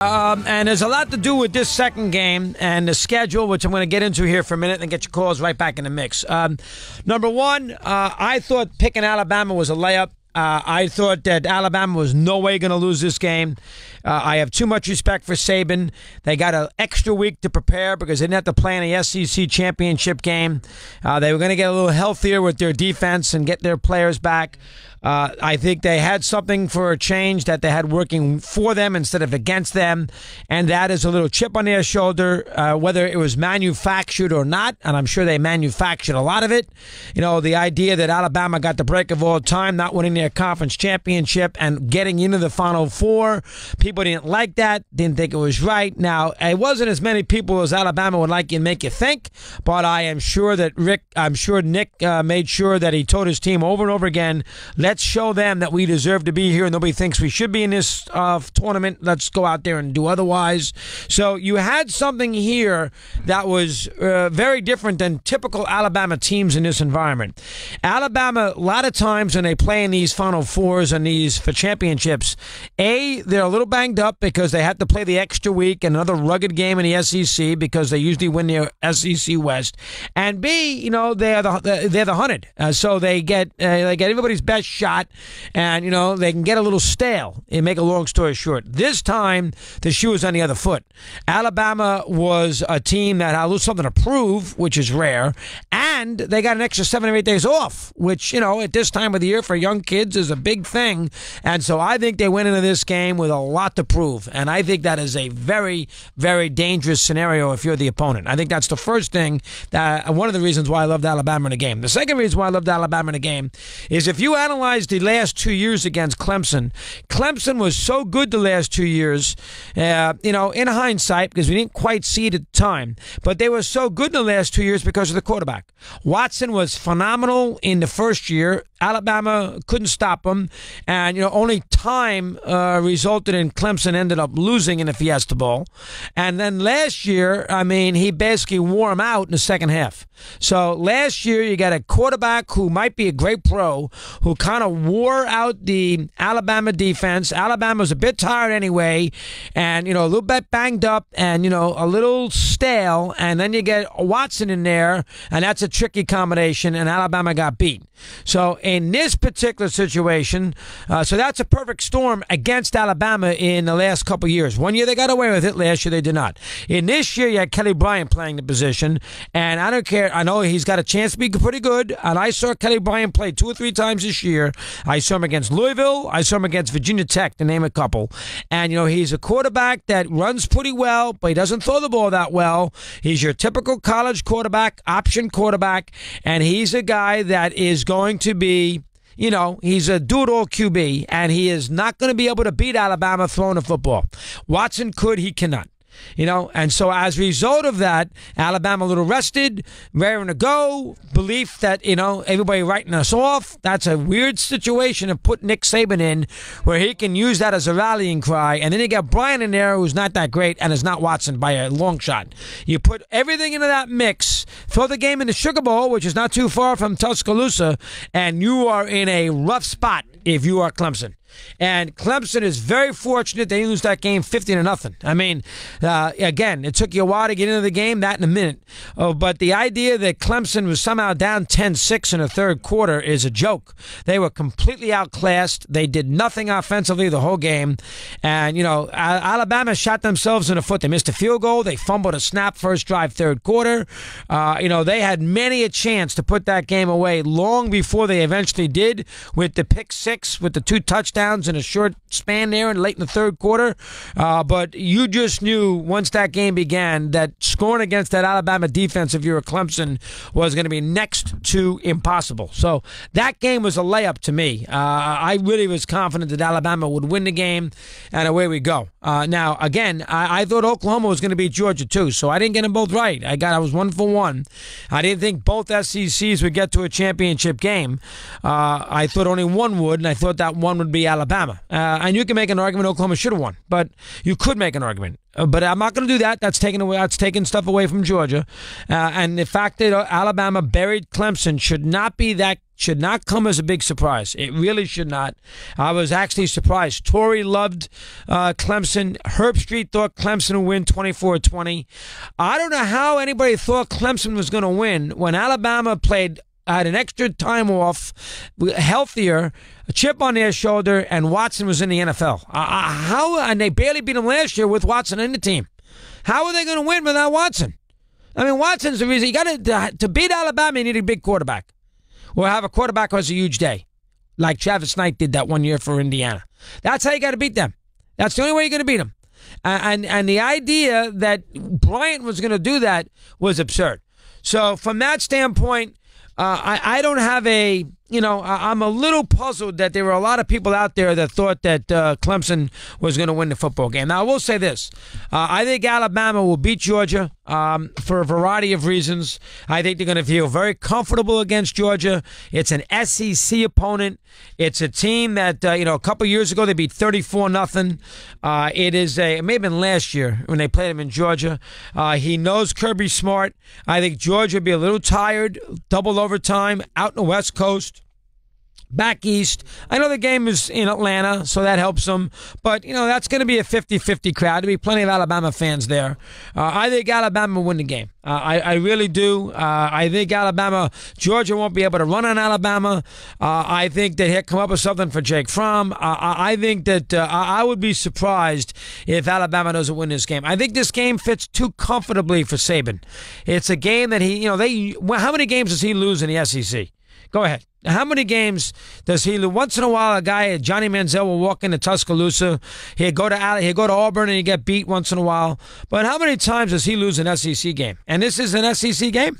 And there's a lot to do with this second game and the schedule, which I'm going to get into here for a minute and get your calls right back in the mix. Number one, I thought picking Alabama was a layup. I thought that Alabama was no way going to lose this game. I have too much respect for Saban. They got an extra week to prepare because they didn't have to play in the SEC championship game. They were going to get a little healthier with their defense and get their players back. I think they had something for a change that they had working for them instead of against them, and that is a little chip on their shoulder, whether it was manufactured or not, and I'm sure they manufactured a lot of it. You know, the idea that Alabama got the break of all time, not winning their conference championship and getting into the Final Four. People didn't like that, didn't think it was right. Now, it wasn't as many people as Alabama would like you and make you think, but I am sure that Nick made sure that he told his team over and over again, let's show them that we deserve to be here and nobody thinks we should be in this tournament. Let's go out there and do otherwise. So you had something here that was very different than typical Alabama teams in this environment. Alabama, a lot of times when they play in these Final Fours and these for championships, they're a little banged up because they had to play the extra week and another rugged game in the SEC because they usually win their SEC West. And B, you know, they're the hunted. So they get everybody's best shot, and you know they can get a little stale. And make a long story short, this time the shoe is on the other foot. Alabama was a team that had a little something to prove, which is rare, and they got an extra 7 or 8 days off, which, you know, at this time of the year for young kids is a big thing. And so I think they went into this game with a lot to prove, and I think that is a very, very dangerous scenario if you're the opponent. I think that's the first thing, one of the reasons why I loved Alabama in the game. The second reason why I loved Alabama in the game is if you analyze the last 2 years against Clemson, Clemson was so good the last 2 years, you know, in hindsight, because we didn't quite see it at the time, but they were so good in the last 2 years because of the quarterback. Watson was phenomenal in the first year. Alabama couldn't stop him, and, you know, only time resulted in Clemson ended up losing in the Fiesta Bowl. And then last year, I mean, he basically wore him out in the second half. So last year, you got a quarterback who might be a great pro, who kind of wore out the Alabama defense. Alabama was a bit tired anyway, and, you know, a little bit banged up and, you know, a little stale. And then you get Watson in there, and that's a tricky combination, and Alabama got beat. So in this particular situation, so that's a perfect storm against Alabama in the last couple of years. 1 year they got away with it. Last year they did not. In this year, you had Kelly Bryant playing the position, and I don't care. I know he's got a chance to be pretty good, and I saw Kelly Bryant play 2 or 3 times this year. I saw him against Louisville. I saw him against Virginia Tech, to name a couple. And, you know, he's a quarterback that runs pretty well, but he doesn't throw the ball that well. He's your typical college quarterback, option quarterback, and he's a guy that is going to be, you know, he's a do-it-all QB, and he is not going to be able to beat Alabama throwing the football. Watson could, he cannot. You know, and so as a result of that, Alabama a little rested, raring to go, belief that, you know, everybody writing us off. That's a weird situation to put Nick Saban in, where he can use that as a rallying cry. And then you got Bryant in there, who's not that great and is not Watson by a long shot. You put everything into that mix, throw the game in the Sugar Bowl, which is not too far from Tuscaloosa, and you are in a rough spot if you are Clemson. And Clemson is very fortunate they lose that game 50-0. I mean, again, it took you a while to get into the game, that in a minute. But the idea that Clemson was somehow down 10-6 in the third quarter is a joke. They were completely outclassed. They did nothing offensively the whole game. And, you know, Alabama shot themselves in the foot. They missed a field goal. They fumbled a snap first drive, third quarter. You know, they had many a chance to put that game away long before they eventually did, with the pick six, with the 2 touchdowns in a short span there and late in the third quarter. But you just knew once that game began that scoring against that Alabama defense, if you're a Clemson, was going to be next to impossible. So that game was a layup to me. I really was confident that Alabama would win the game, and away we go. Now, again, I thought Oklahoma was going to beat Georgia too, so I didn't get them both right. I was 1 for 1. I didn't think both SECs would get to a championship game. I thought only one would, and I thought that one would be Alabama. And you can make an argument Oklahoma should have won, but you could make an argument. But I'm not going to do that. That's taking stuff away from Georgia. And the fact that Alabama buried Clemson should not come as a big surprise. It really should not. I was actually surprised. Torrey loved Clemson. Herb Street thought Clemson would win 24-20. I don't know how anybody thought Clemson was going to win when Alabama had an extra time off, healthier, a chip on their shoulder, and Watson was in the NFL. And they barely beat him last year with Watson in the team. How are they going to win without Watson? I mean, Watson's the reason. You got to beat Alabama, you need a big quarterback. Or have a quarterback who has a huge day, like Travis Knight did that one year for Indiana. That's how you got to beat them. That's the only way you're going to beat them. And the idea that Bryant was going to do that was absurd. So from that standpoint, I don't have I'm a little puzzled that there were a lot of people out there that thought that Clemson was going to win the football game. Now, I will say this. I think Alabama will beat Georgia for a variety of reasons. I think they're going to feel very comfortable against Georgia. It's an SEC opponent. It's a team that, a couple years ago, they beat 34-0. It may have been last year when they played him in Georgia. He knows Kirby Smart. I think Georgia will be a little tired, double overtime, out in the West Coast. Back east. I know the game is in Atlanta, so that helps them. But, that's going to be a 50-50 crowd. There'll be plenty of Alabama fans there. I think Alabama will win the game. I really do. I think Georgia won't be able to run on Alabama. I think that he'll come up with something for Jake Fromm. I think that I would be surprised if Alabama doesn't win this game. I think this game fits too comfortably for Saban. It's a game that how many games does he lose in the SEC? Go ahead. How many games does he lose? Once in a while, a guy, Johnny Manziel, will walk into Tuscaloosa. He'll go to Auburn and he get beat once in a while. But how many times does he lose an SEC game? And this is an SEC game.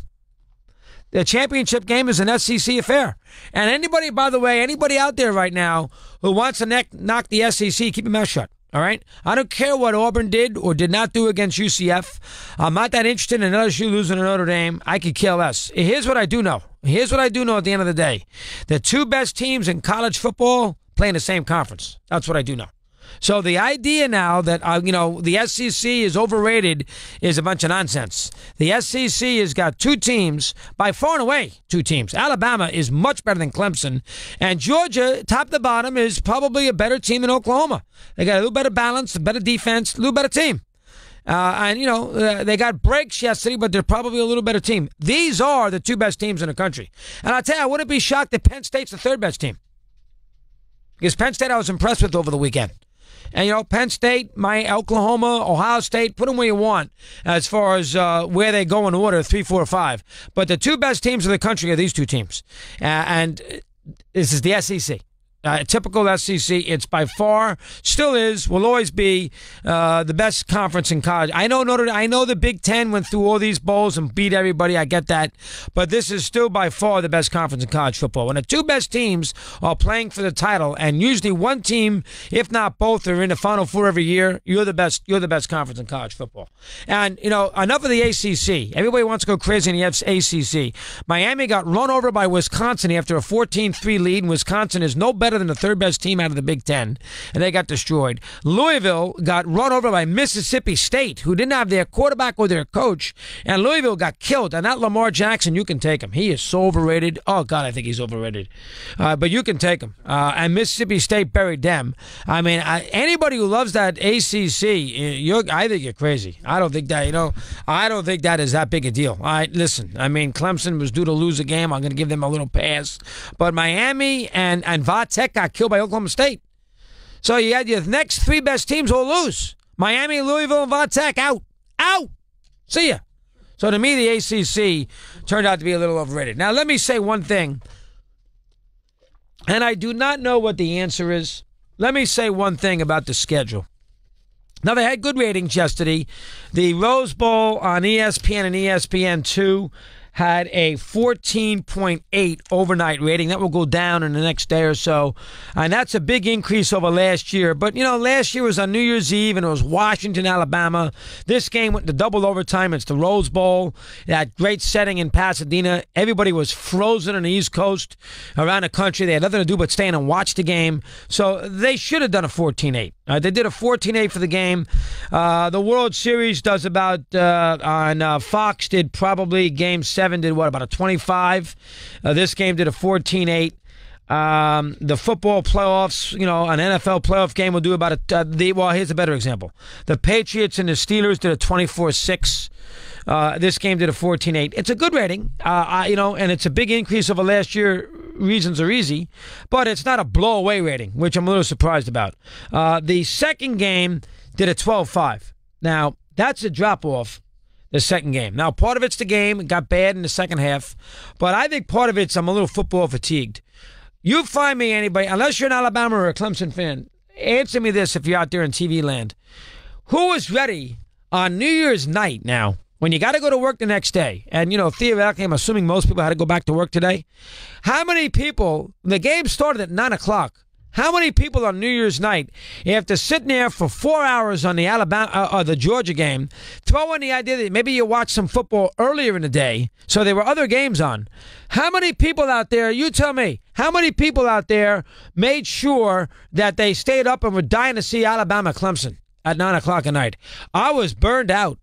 The championship game is an SEC affair. And anybody out there right now who wants to knock the SEC, keep your mouth shut. All right? I don't care what Auburn did or did not do against UCF. I'm not that interested in LSU losing to Notre Dame. I could care less. Here's what I do know. At the end of the day. The two best teams in college football play in the same conference. That's what I do know. So the idea now that, the SEC is overrated is a bunch of nonsense. The SEC has got two teams, by far and away two teams. Alabama is much better than Clemson. And Georgia, top to bottom, is probably a better team than Oklahoma. They got a little better balance, a better defense, a little better team. They got breaks yesterday, but they're probably a little better team. These are the two best teams in the country. And I'll tell you, I wouldn't be shocked if Penn State's the third best team. Because Penn State I was impressed with over the weekend. And, Penn State, Oklahoma, Ohio State, put them where you want as far as where they go in order, 3, 4, 5. But the two best teams in the country are these two teams. And this is the SEC. Typical SEC, it's by far, still is, will always be the best conference in college. I know the Big Ten went through all these bowls and beat everybody. I get that. But this is still by far the best conference in college football. When the two best teams are playing for the title, and usually one team, if not both, are in the Final Four every year, you're the best conference in college football. And, enough of the ACC. Everybody wants to go crazy in the ACC. Miami got run over by Wisconsin after a 14-3 lead, and Wisconsin is no better than the third best team out of the Big Ten, and they got destroyed. Louisville got run over by Mississippi State, who didn't have their quarterback or their coach, and Louisville got killed. And that Lamar Jackson, you can take him. He is so overrated. Oh, God, I think he's overrated. But you can take him. And Mississippi State buried them. I mean, anybody who loves that ACC, I think you're crazy. I don't think that is that big a deal. Listen, Clemson was due to lose a game. I'm going to give them a little pass. But Miami and Va-Tech got killed by Oklahoma State. So you had your next three best teams all lose. Miami, Louisville, and Va-Tech out. See ya. So to me, the ACC turned out to be a little overrated. Now, let me say one thing, and I do not know what the answer is. Let me say one thing about the schedule. Now, they had good ratings yesterday. The Rose Bowl on ESPN and ESPN2 had a 14.8 overnight rating. That will go down in the next day or so. And that's a big increase over last year. But, last year was on New Year's Eve, and it was Washington, Alabama. This game went to double overtime. It's the Rose Bowl. That great setting in Pasadena. Everybody was frozen on the East Coast around the country. They had nothing to do but stay in and watch the game. So they should have done a 14.8. They did a 14-8 for the game. The World Series does about, on Fox did probably Game 7 did what, about a 25. This game did a 14-8. The football playoffs, an NFL playoff game will do about well, here's a better example. The Patriots and the Steelers did a 24-6. This game did a 14-8. It's a good rating, and it's a big increase over last year. Reasons are easy, but it's not a blow-away rating, which I'm a little surprised about. The second game did a 12-5. Now, that's a drop-off, the second game. Now, part of it's the game. It got bad in the second half, but I think part of it's I'm a little football fatigued. You find me anybody, unless you're an Alabama or a Clemson fan, answer me this if you're out there in TV land. Who is ready on New Year's night now, when you got to go to work the next day, and, theoretically, I'm assuming most people had to go back to work today. How many people, the game started at 9 o'clock, how many people on New Year's night, after sitting there for 4 hours on the the Georgia game, throw in the idea that maybe you watched some football earlier in the day, so there were other games on. How many people out there, you tell me, how many people out there made sure that they stayed up and were dying to see Alabama-Clemson at 9 o'clock at night? I was burned out.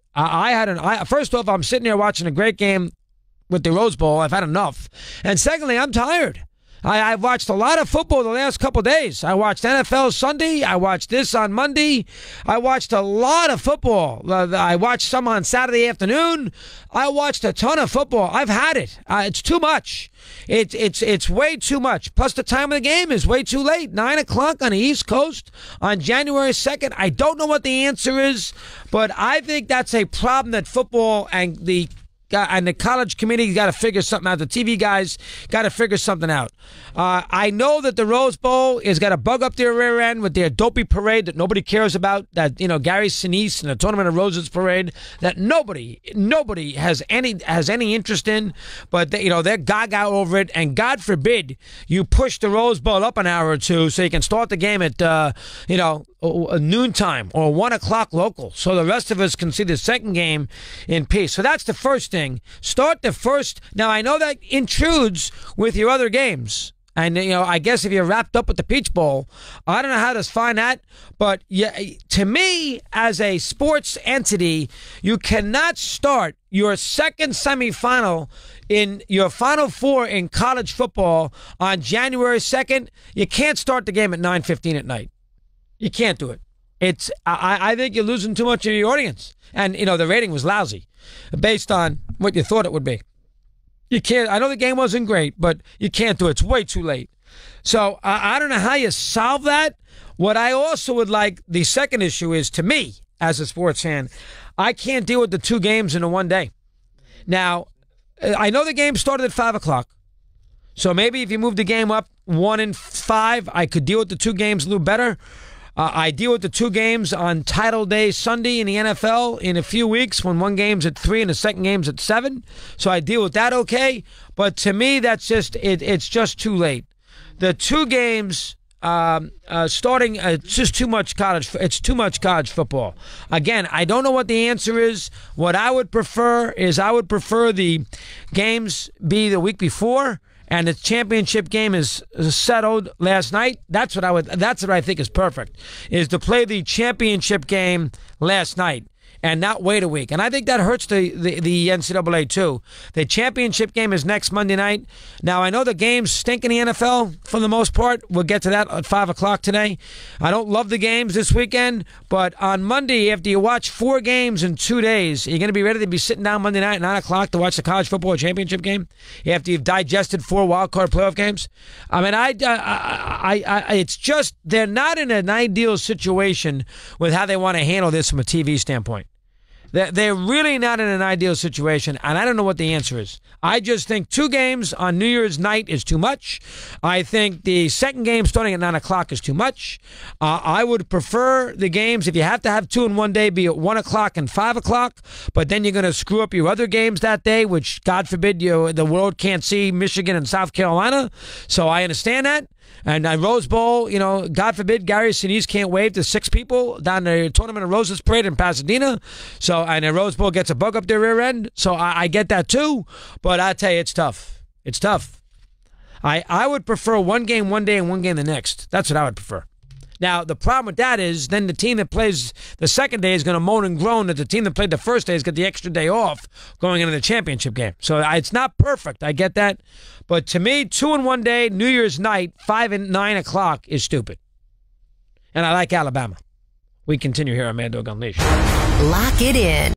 First off, I'm sitting there watching a great game with the Rose Bowl. I've had enough. And secondly, I'm tired. I've watched a lot of football the last couple of days. I watched NFL Sunday. I watched this on Monday. I watched a lot of football. I watched some on Saturday afternoon. I watched a ton of football. I've had it. It's too much. It's way too much. Plus, the time of the game is way too late. 9 o'clock on the East Coast on January 2nd. I don't know what the answer is, but I think that's a problem that football and the college committee got to figure something out. The TV guys got to figure something out. I know that the Rose Bowl has got a bug up their rear end with their dopey parade that nobody cares about. That Gary Sinise and the Tournament of Roses parade that nobody has any interest in. But they're gaga over it. And God forbid you push the Rose Bowl up an hour or two so you can start the game at noontime or 1 o'clock local, so the rest of us can see the second game in peace. So that's the first thing. Start the first. Now, I know that intrudes with your other games. And, I guess if you're wrapped up with the Peach Bowl, I don't know how to find that. But yeah, to me, as a sports entity, you cannot start your second semifinal in your Final Four in college football on January 2nd. You can't start the game at 9:15 at night. You can't do it. I think you're losing too much of your audience. And, the rating was lousy based on what you thought it would be. You can't. I know the game wasn't great, but you can't do it. It's way too late. So I don't know how you solve that. What I also would like, the second issue is, to me, as a sports fan, I can't deal with the two games in a one day. Now, I know the game started at 5 o'clock. So maybe if you move the game up 1 and 5, I could deal with the two games a little better. I deal with the two games on Title Day Sunday in the NFL in a few weeks when one game's at 3 and the second game's at 7. So I deal with that okay. But to me, that's just it's just too late. The two games starting, it's just too much college. It's too much college football. Again, I don't know what the answer is. What I would prefer is the games be the week before. And the championship game is settled last night. That's what I think is perfect, is to play the championship game last night and not wait a week. And I think that hurts the NCAA too. The championship game is next Monday night. Now, I know the games stink in the NFL for the most part. We'll get to that at 5 o'clock today. I don't love the games this weekend, but on Monday, after you watch 4 games in 2 days, you're going to be ready to be sitting down Monday night at 9 o'clock to watch the college football championship game after you've digested 4 wild card playoff games. I mean, it's just they're not in an ideal situation with how they want to handle this from a TV standpoint. They're really not in an ideal situation, and I don't know what the answer is. I just think 2 games on New Year's night is too much. I think the second game starting at 9 o'clock is too much. I would prefer the games, if you have to have 2 in one day, be at 1 o'clock and 5 o'clock, but then you're going to screw up your other games that day, which, God forbid, the world can't see Michigan and South Carolina. So I understand that. And Rose Bowl, God forbid, Gary Sinise can't wave to 6 people down the Tournament of Roses parade in Pasadena. So, and the Rose Bowl gets a bug up their rear end. So I get that too. But I tell you, it's tough. It's tough. I would prefer one game one day and one game the next. That's what I would prefer. Now, the problem with that is then the team that plays the second day is going to moan and groan that the team that played the first day has got the extra day off going into the championship game. So it's not perfect. I get that. But to me, 2 in 1 day, New Year's night, 5 and 9 o'clock is stupid. And I like Alabama. We continue here on Mad Dog Unleashed. Lock it in.